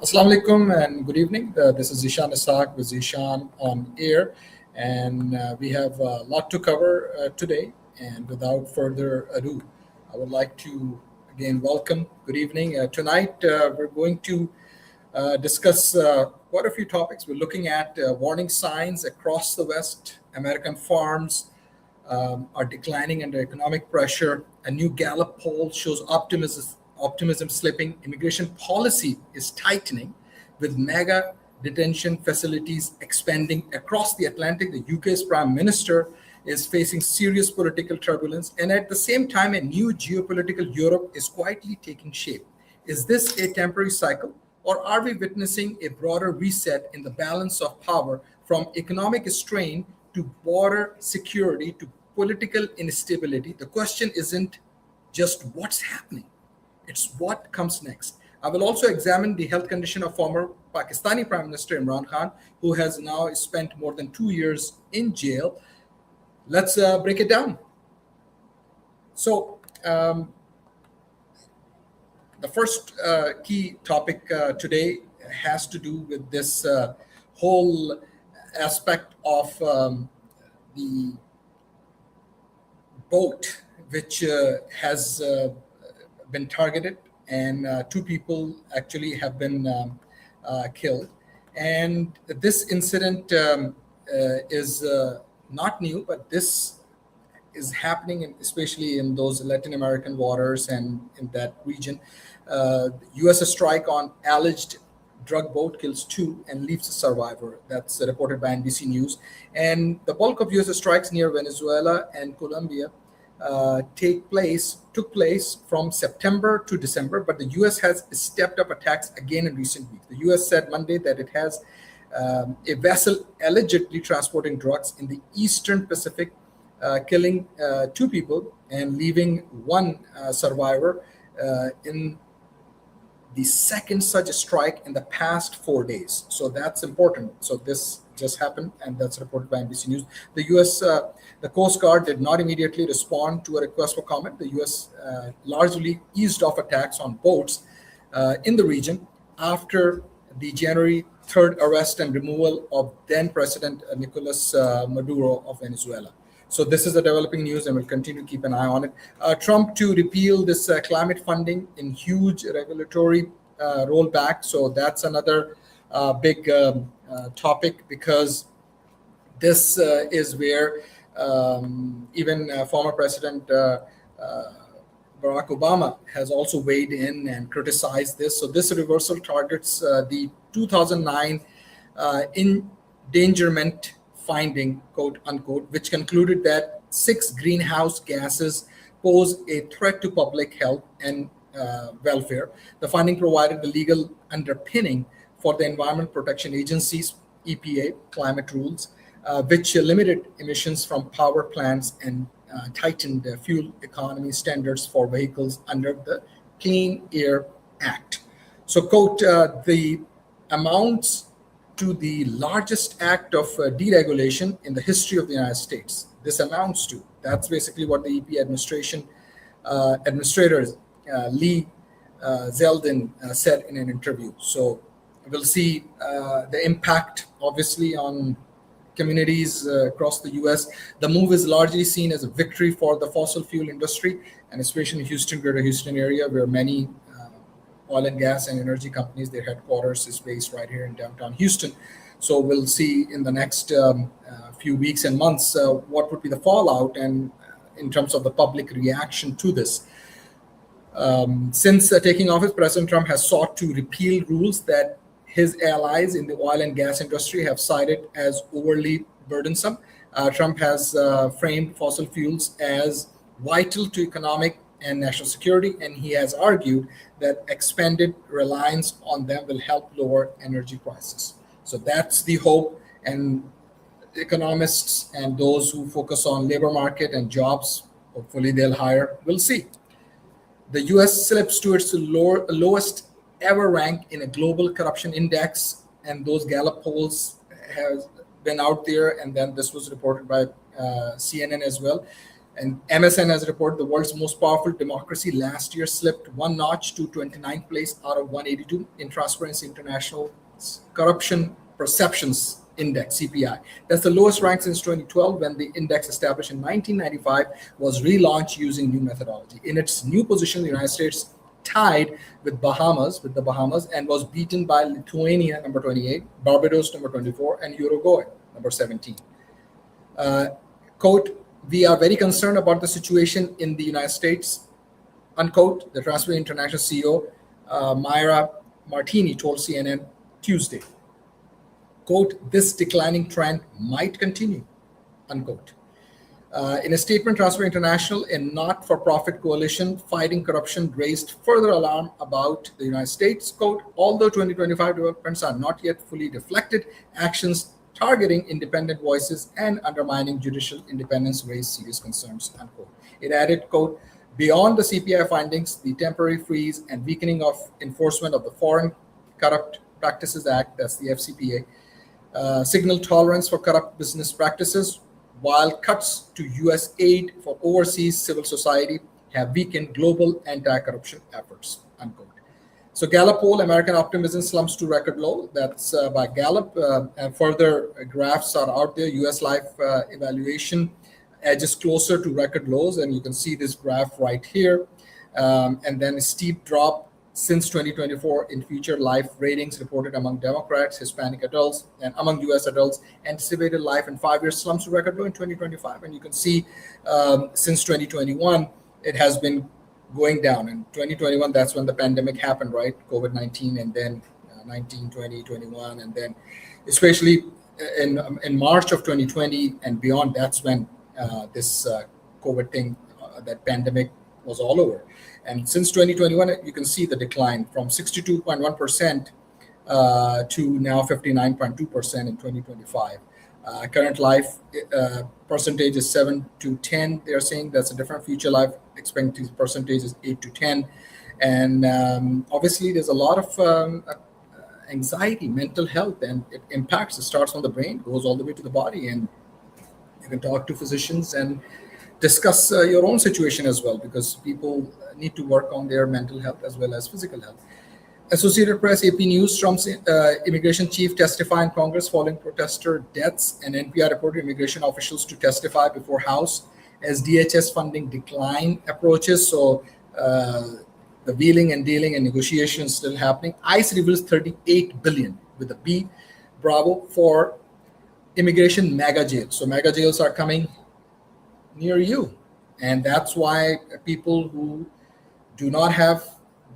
Assalamu alaikum and good evening. This is Zishan Isaac with Zishan on air, and we have a lot to cover today. And without further ado, I would like to again welcome. Good evening. Tonight, we're going to discuss quite a few topics. We're looking at warning signs across the West. American farms are declining under economic pressure. A new Gallup poll shows optimism slipping. Immigration policy is tightening, with mega detention facilities expanding across the Atlantic. The UK's prime minister is facing serious political turbulence, and at the same time, a new geopolitical Europe is quietly taking shape. Is this a temporary cycle, or are we witnessing a broader reset in the balance of power, from economic strain to border security to political instability? The question isn't just what's happening, it's what comes next. I will also examine the health condition of former Pakistani Prime Minister Imran Khan, who has now spent more than 2 years in jail. Let's break it down. So, the first key topic today has to do with this whole aspect of the boat, which has been targeted, and two people actually have been killed. And this incident is not new, but this is happening, especially in those Latin American waters and in that region. U.S. strike on alleged drug boat kills two and leaves a survivor. That's reported by NBC News. And the bulk of U.S. strikes near Venezuela and Colombia took place from September to December, but the U.S. has stepped up attacks again in recent weeks. The U.S. said Monday that it has a vessel allegedly transporting drugs in the Eastern Pacific, killing two people and leaving one survivor in the second such strike in the past 4 days. So that's important. So this just happened, and that's reported by NBC News. The U.S. The Coast Guard did not immediately respond to a request for comment. The U.S. Largely eased off attacks on boats in the region after the January 3rd arrest and removal of then President Nicolas Maduro of Venezuela. So this is the developing news, and we'll continue to keep an eye on it. Trump to repeal this climate funding in huge regulatory rollback. So that's another big topic, because this is where even former President Barack Obama has also weighed in and criticized this. So this reversal targets the 2009 endangerment finding, quote unquote, which concluded that 6 greenhouse gases pose a threat to public health and welfare. The finding provided the legal underpinning for the Environment Protection Agency's EPA climate rules, which limited emissions from power plants and tightened fuel economy standards for vehicles under the Clean Air Act. So, quote, the amounts to the largest act of deregulation in the history of the United States. This amounts to. That's basically what the EPA administrator Lee Zeldin said in an interview. So we'll see the impact, obviously, on communities across the U.S. The move is largely seen as a victory for the fossil fuel industry, and especially in Houston, Greater Houston area, where many oil and gas and energy companies, their headquarters is based right here in downtown Houston. So we'll see in the next few weeks and months what would be the fallout, and in terms of the public reaction to this. Since taking office, President Trump has sought to repeal rules that his allies in the oil and gas industry have cited as overly burdensome. Trump has framed fossil fuels as vital to economic and national security, and he has argued that expanded reliance on them will help lower energy prices. So that's the hope, and economists and those who focus on labor market and jobs, hopefully they'll hire. We'll see. The U.S. slips to its lowest ever rank in a global corruption index, and those Gallup polls have been out there, and then this was reported by CNN as well. And MSN has reported the world's most powerful democracy last year slipped one notch to 29th place out of 182 in Transparency International Corruption Perceptions Index, CPI. That's the lowest rank since 2012, when the index, established in 1995, was relaunched using new methodology. In its new position, the United States tied with the Bahamas, and was beaten by Lithuania, number 28, Barbados, number 24, and Uruguay, number 17. Quote, "We are very concerned about the situation in the United States," unquote, the Transparency International CEO, Myra Martini, told CNN Tuesday. Quote, "This declining trend might continue," unquote. In a statement, Transparency International, a not-for-profit coalition fighting corruption, raised further alarm about the United States. Quote, "Although 2025 developments are not yet fully reflected, actions targeting independent voices and undermining judicial independence raise serious concerns," unquote. It added, quote, "Beyond the CPI findings, the temporary freeze and weakening of enforcement of the Foreign Corrupt Practices Act," that's the FCPA, signal tolerance for corrupt business practices, while cuts to US aid for overseas civil society have weakened global anti-corruption efforts," unquote. So Gallup poll, American Optimism slumps to record low. That's by Gallup. And further graphs are out there. US life evaluation edges closer to record lows, and you can see this graph right here. And then a steep drop since 2024 in future life ratings reported among Democrats, Hispanic adults, and among US adults. Anticipated life in 5 years slumps to record low in 2025. And you can see since 2021, it has been going down. In 2021, that's when the pandemic happened, right? COVID-19, and then 19, 20, 21, and then especially in March of 2020 and beyond, that's when this COVID thing, that pandemic was all over. And since 2021, you can see the decline from 62.1% to now 59.2% in 2025. Current life percentage is 7 to 10. They're saying that's a different. Future life expectancy percentage is 8 to 10. And obviously, there's a lot of anxiety, mental health, and it impacts. It starts from the brain, goes all the way to the body. And you can talk to physicians and discuss your own situation as well, because people need to work on their mental health as well as physical health. Associated Press, AP News, Trump's immigration chief testify in Congress following protester deaths, and NPR reported immigration officials to testify before House as DHS funding decline approaches. So the wheeling and dealing and negotiations still happening. ICE reveals $38 billion with a B, Bravo, for immigration mega jails. So mega jails are coming near you, and that's why people who do not have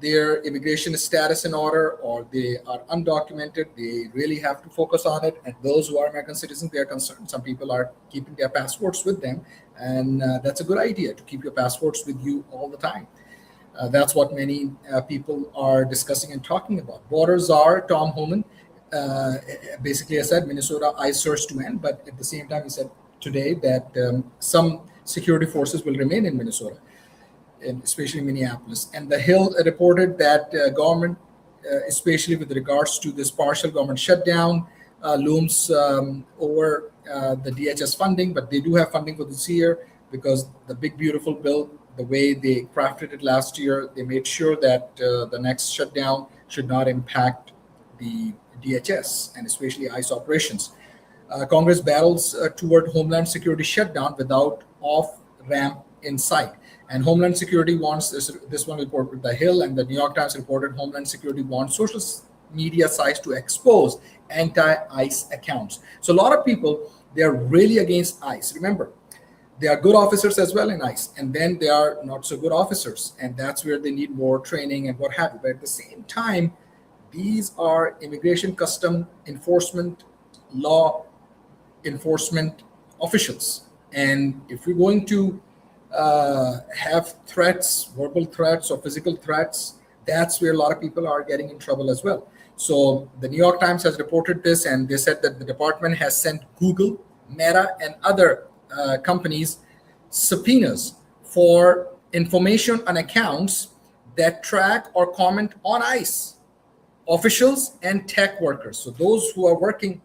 their immigration status in order, or they are undocumented, they really have to focus on it. And those who are American citizens, they are concerned. Some people are keeping their passports with them, and that's a good idea to keep your passports with you all the time. That's what many people are discussing and talking about. Border czar Tom Homan basically has said Minnesota ICE search to end, but at the same time he said today that some security forces will remain in Minnesota, and especially Minneapolis. And The Hill reported that government, especially with regards to this partial government shutdown, looms over the DHS funding, but they do have funding for this year, because the big beautiful bill, the way they crafted it last year, they made sure that the next shutdown should not impact the DHS and especially ICE operations. Congress battles toward Homeland Security shutdown without off-ramp in sight. And Homeland Security wants, this one reported The Hill, and the New York Times reported Homeland Security wants social media sites to expose anti-ICE accounts. So a lot of people, they are really against ICE. Remember, there are good officers as well in ICE, and then there are not so good officers, and that's where they need more training and what have you. But at the same time, these are immigration custom enforcement, law enforcement officials. And if we're going to have threats, verbal threats or physical threats, that's where a lot of people are getting in trouble as well. So the New York Times has reported this, and they said that the department has sent Google, Meta, and other companies subpoenas for information on accounts that track or comment on ICE officials and tech workers. So those who are working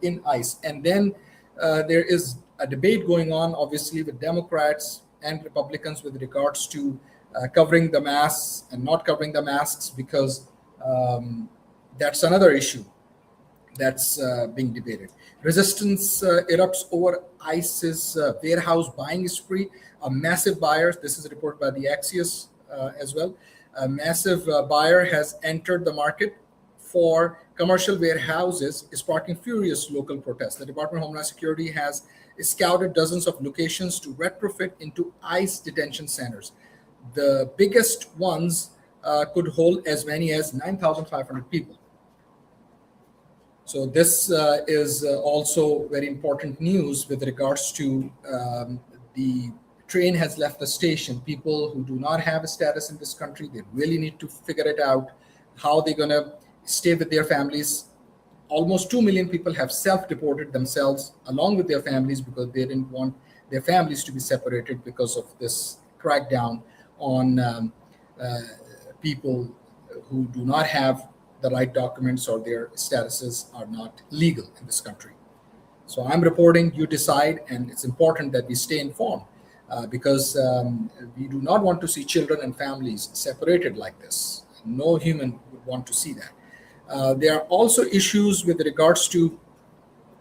in ICE. And then there is a debate going on, obviously, with Democrats and Republicans with regards to covering the masks and not covering the masks, because that's another issue that's being debated. Resistance erupts over ICE's warehouse buying spree. A massive buyer, this is reported by the Axios as well, a massive buyer has entered the market for commercial warehouses, sparking furious local protests. The Department of Homeland Security has scouted dozens of locations to retrofit into ICE detention centers. The biggest ones could hold as many as 9,500 people. So this is also very important news with regards to the train has left the station. People who do not have a status in this country, they really need to figure it out how they're going to stay with their families. Almost 2 million people have self-deported themselves along with their families because they didn't want their families to be separated because of this crackdown on people who do not have the right documents or their statuses are not legal in this country. So I'm reporting, you decide, and it's important that we stay informed because we do not want to see children and families separated like this. No human would want to see that. There are also issues with regards to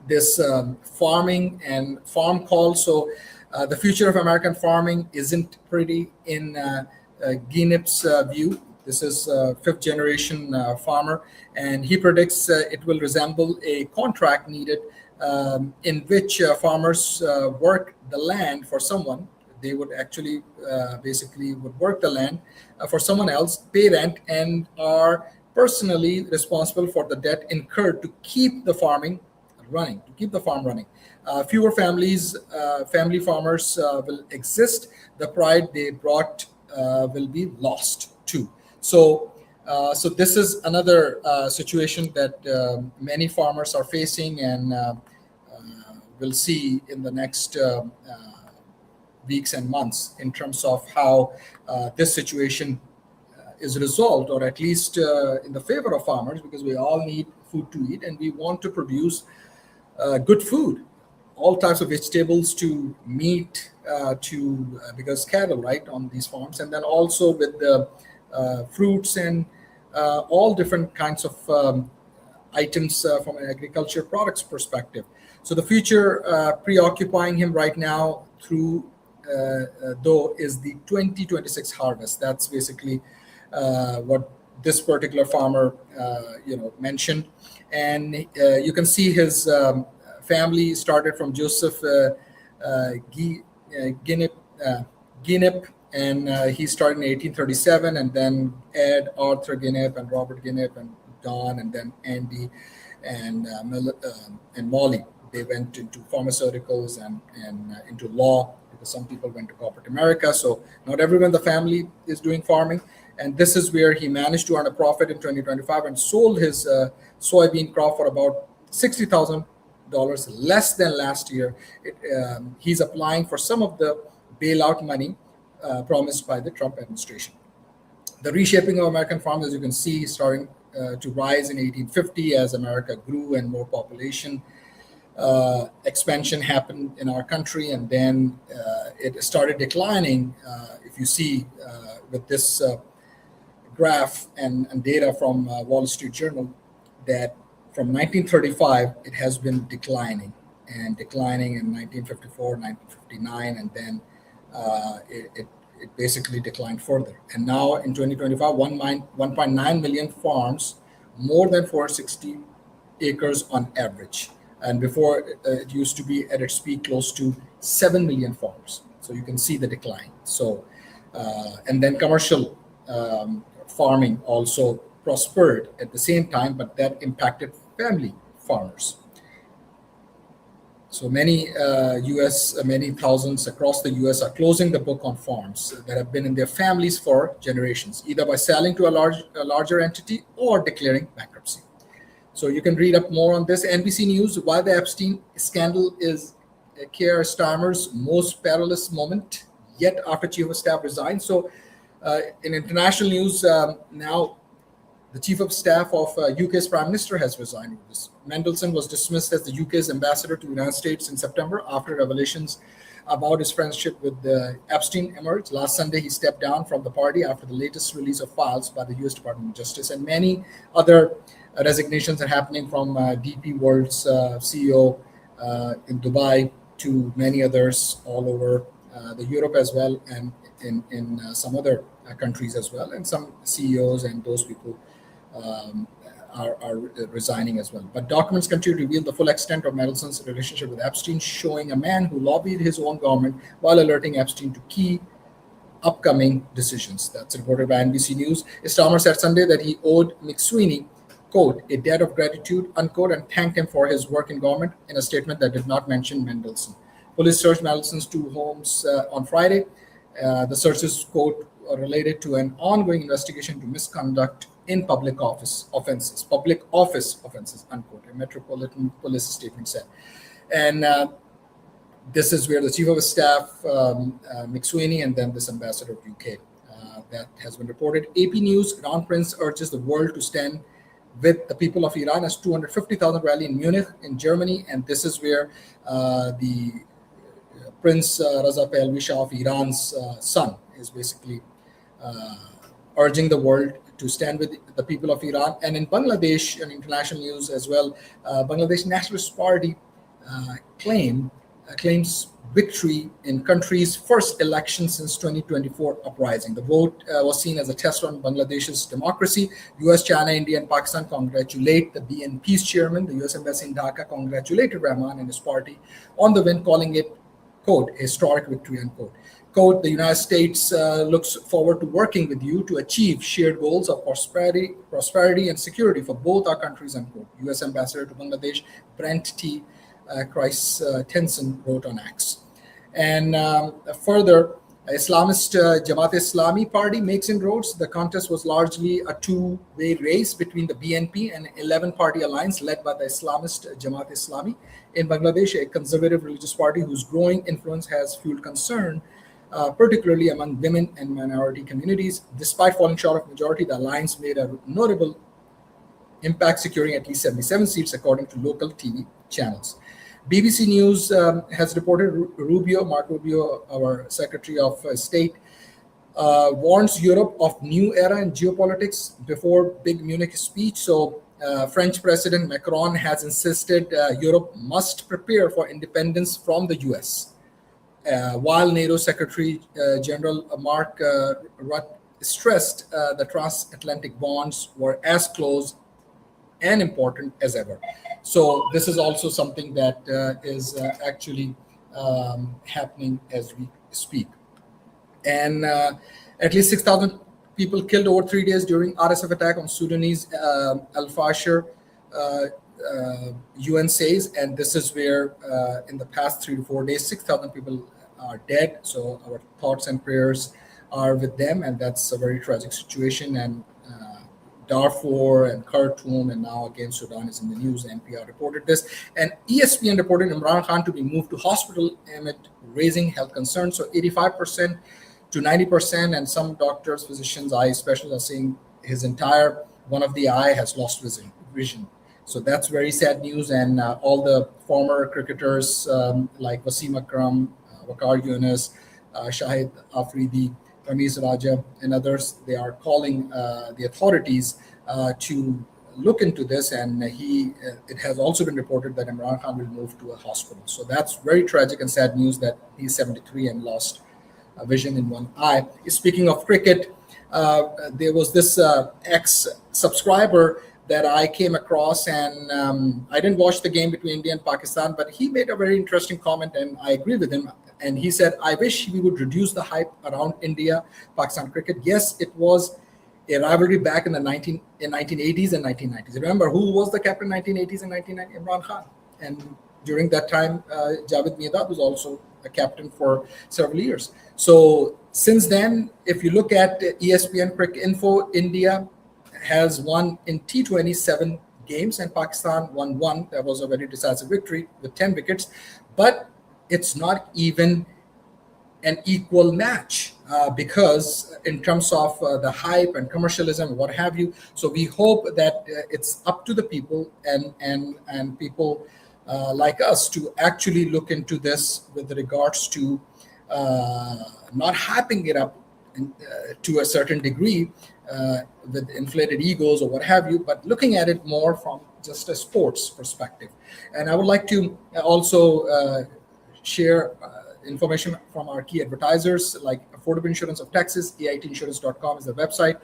this farming and farm call. So the future of American farming isn't pretty in Guinep's view. This is a fifth generation farmer, and he predicts it will resemble a contract needed in which farmers work the land for someone. They would actually basically would work the land for someone else, pay rent, and are personally responsible for the debt incurred to keep the farming running, to keep the farm running. Fewer family farmers will exist. The pride they brought will be lost too. So this is another situation that many farmers are facing, and we'll see in the next weeks and months in terms of how this situation is resolved, or at least in the favor of farmers, because we all need food to eat and we want to produce good food, all types of vegetables to meat because cattle, right, on these farms, and then also with the fruits and all different kinds of items from an agriculture products perspective. So the future preoccupying him right now through though is the 2026 harvest. That's basically what this particular farmer mentioned, and you can see his family started from Joseph Guinep, and he started in 1837, and then Ed, Arthur Guinep, and Robert Guinep, and Don, and then Andy, and Molly. They went into pharmaceuticals and into law, because some people went to corporate America. So not everyone in the family is doing farming. And this is where he managed to earn a profit in 2025 and sold his soybean crop for about $60,000 less than last year. He's applying for some of the bailout money promised by the Trump administration. The reshaping of American farms, as you can see, starting to rise in 1850 as America grew and more population expansion happened in our country, and then it started declining. If you see with this graph and data from Wall Street Journal, that from 1935 it has been declining in 1954, 1959, and then it basically declined further. And now in 2025, 1.9 million farms, more than 460 acres on average. And before it used to be at its peak close to 7 million farms. So you can see the decline. So, and then commercial farming also prospered at the same time, but that impacted family farmers. So many many thousands across the US are closing the book on farms that have been in their families for generations, either by selling to a larger entity or declaring bankruptcy. So you can read up more on this. NBC News, why the Epstein scandal is Keir Starmer's most perilous moment yet after Chief of Staff resigned. So in international news, now The chief of staff of UK's prime minister has resigned. Mendelsohn was dismissed as the UK's ambassador to the United States in September after revelations about his friendship with Epstein emerged. Last Sunday, he stepped down from the party after the latest release of files by the US Department of Justice. And many other resignations are happening from DP World's CEO in Dubai to many others all over the Europe as well, and in some other countries as well. And some CEOs and those people are resigning as well. But documents continue to reveal the full extent of Mendelssohn's relationship with Epstein, showing a man who lobbied his own government while alerting Epstein to key upcoming decisions. That's reported by NBC News. Starmer said Sunday that he owed McSweeney, quote, a debt of gratitude, unquote, and thanked him for his work in government in a statement that did not mention Mendelssohn. Police searched Mendelssohn's two homes on Friday. The searches, quote, related to an ongoing investigation into misconduct in public office offenses, unquote, a Metropolitan Police statement said. And this is where the chief of staff, McSweeney, and then this ambassador of UK, that has been reported. AP News, Crown Prince urges the world to stand with the people of Iran as 250,000 rally in Munich in Germany. And this is where the Prince Raza Pahlavi Shah of Iran's son is basically urging the world to stand with the people of Iran. And in Bangladesh, and international news as well, Bangladesh Nationalist Party claims victory in country's first election since 2024 uprising. The vote was seen as a test on Bangladesh's democracy. US, China, India, and Pakistan congratulate the BNP's chairman. The US Embassy in Dhaka congratulated Rahman and his party on the win, calling it, quote, historic victory, unquote. Quote, the United States looks forward to working with you to achieve shared goals of prosperity and security for both our countries, unquote. US Ambassador to Bangladesh, Brent T. Christensen, wrote on X. And further, Islamist Jamaat Islami party makes inroads. The contest was largely a two-way race between the BNP and 11-party alliance led by the Islamist Jamaat Islami. In Bangladesh, a conservative religious party whose growing influence has fueled concern, particularly among women and minority communities. Despite falling short of majority, the alliance made a notable impact, securing at least 77 seats, according to local TV channels. BBC News has reported Marco Rubio, our Secretary of State, warns Europe of new era in geopolitics before big Munich speech. So French President Macron has insisted Europe must prepare for independence from the US. While NATO Secretary General Mark Rutte stressed the transatlantic bonds were as close and important as ever. So this is also something that is actually happening as we speak. And at least 6,000 people killed over 3 days during RSF attack on Sudanese Al-Fashir, UN says, and this is where in the past 3 to 4 days, 6,000 people are dead. So our thoughts and prayers are with them, and that's a very tragic situation. And Darfur and Khartoum and now again Sudan is in the news. NPR reported this, and ESPN reported Imran Khan to be moved to hospital amid raising health concerns. So 85% to 90%, and some doctors, physicians, eye specialists are saying his entire one of the eye has lost vision. So that's very sad news. And all the former cricketers like Wasim Akram, Waqar Yunus, Shahid Afridi, Ramiz Raja, and others, they are calling the authorities to look into this. And it has also been reported that Imran Khan will move to a hospital. So that's very tragic and sad news that he's 73 and lost vision in one eye. Speaking of cricket, there was this ex-subscriber that I came across, and I didn't watch the game between India and Pakistan, but he made a very interesting comment, and I agree with him. And he said, I wish we would reduce the hype around India-Pakistan cricket. Yes, it was a rivalry back in the 1980s and 1990s. Remember, who was the captain in 1980s and 1990s? Imran Khan. And during that time, Javed Mirdad was also a captain for several years. So since then, if you look at ESPN Cricket Info, India has won in T20 7 games, and Pakistan won 1. That was a very decisive victory with 10 wickets. But it's not even an equal match. because in terms of the hype and commercialism, what have you. So we hope that it's up to the people and people like us to actually look into this with regards to not hyping it up to a certain degree with inflated egos or what have you, but looking at it more from just a sports perspective. And I would like to also share information from our key advertisers like Affordable Insurance of Texas. AITinsurance.com is the website.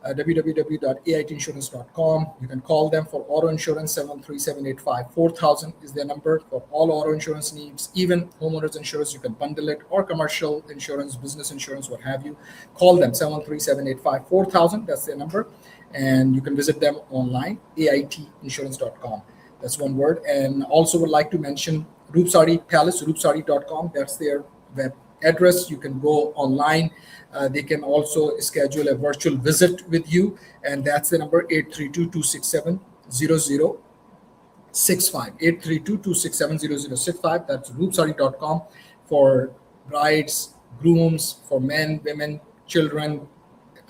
www.aitinsurance.com. You can call them for auto insurance. 73785-4000 is their number for all auto insurance needs, even homeowners insurance. You can bundle it, or commercial insurance, business insurance, what have you. Call them. 73785-4000. That's their number. And you can visit them online, aitinsurance.com. That's one word. And also would like to mention Roopsari Palace, roopsari.com. That's their web address. You can go online. They can also schedule a virtual visit with you, and that's the number 832-267-0065. 832-267-0065. That's roopsari.com for brides, grooms, for men, women, children,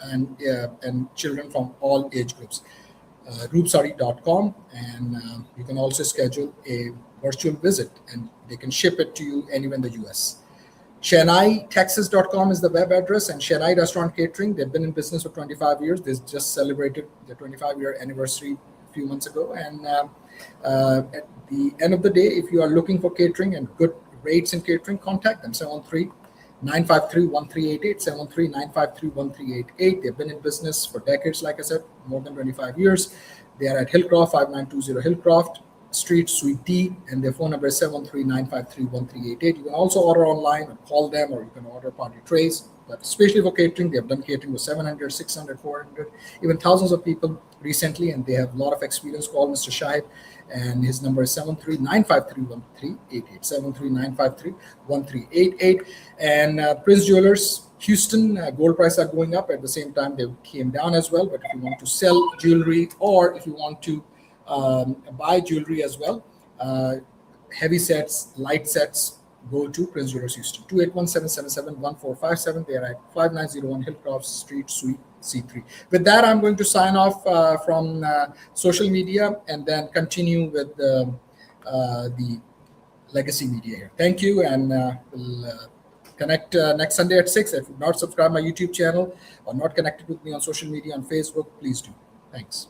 and children from all age groups. Roopsari.com, and you can also schedule a virtual visit, and they can ship it to you anywhere in the US. ChennaiTexas.com is the web address, and Chennai Restaurant Catering. They've been in business for 25 years. They just celebrated their 25-year anniversary a few months ago. And at the end of the day, if you are looking for catering and good rates in catering, contact them. 713-953-1388, 713-953-1388. They've been in business for decades, like I said, more than 25 years. They are at Hillcroft, 5920 Hillcroft Street, Suite D, and their phone number is 713-953-1388. You can also order online or call them, or you can order party trays. But especially for catering, they have done catering with 700, 600, 400, even thousands of people recently, and they have a lot of experience. Call Mr. Shahid, and his number is 73953-1388, 73953-1388. And Prince Jewelers, Houston, gold prices are going up. At the same time, they came down as well. But if you want to sell jewelry, or if you want to buy jewelry as well, heavy sets, light sets, go to Prince Jewelers Houston, 281-777-1457. They are at 5901 Hillcroft Street, Suite C3. With that, I'm going to sign off from social media and then continue with the legacy media here. Thank you, and we'll connect next Sunday at 6. If you've not subscribed my YouTube channel or not connected with me on social media on Facebook, please do. Thanks.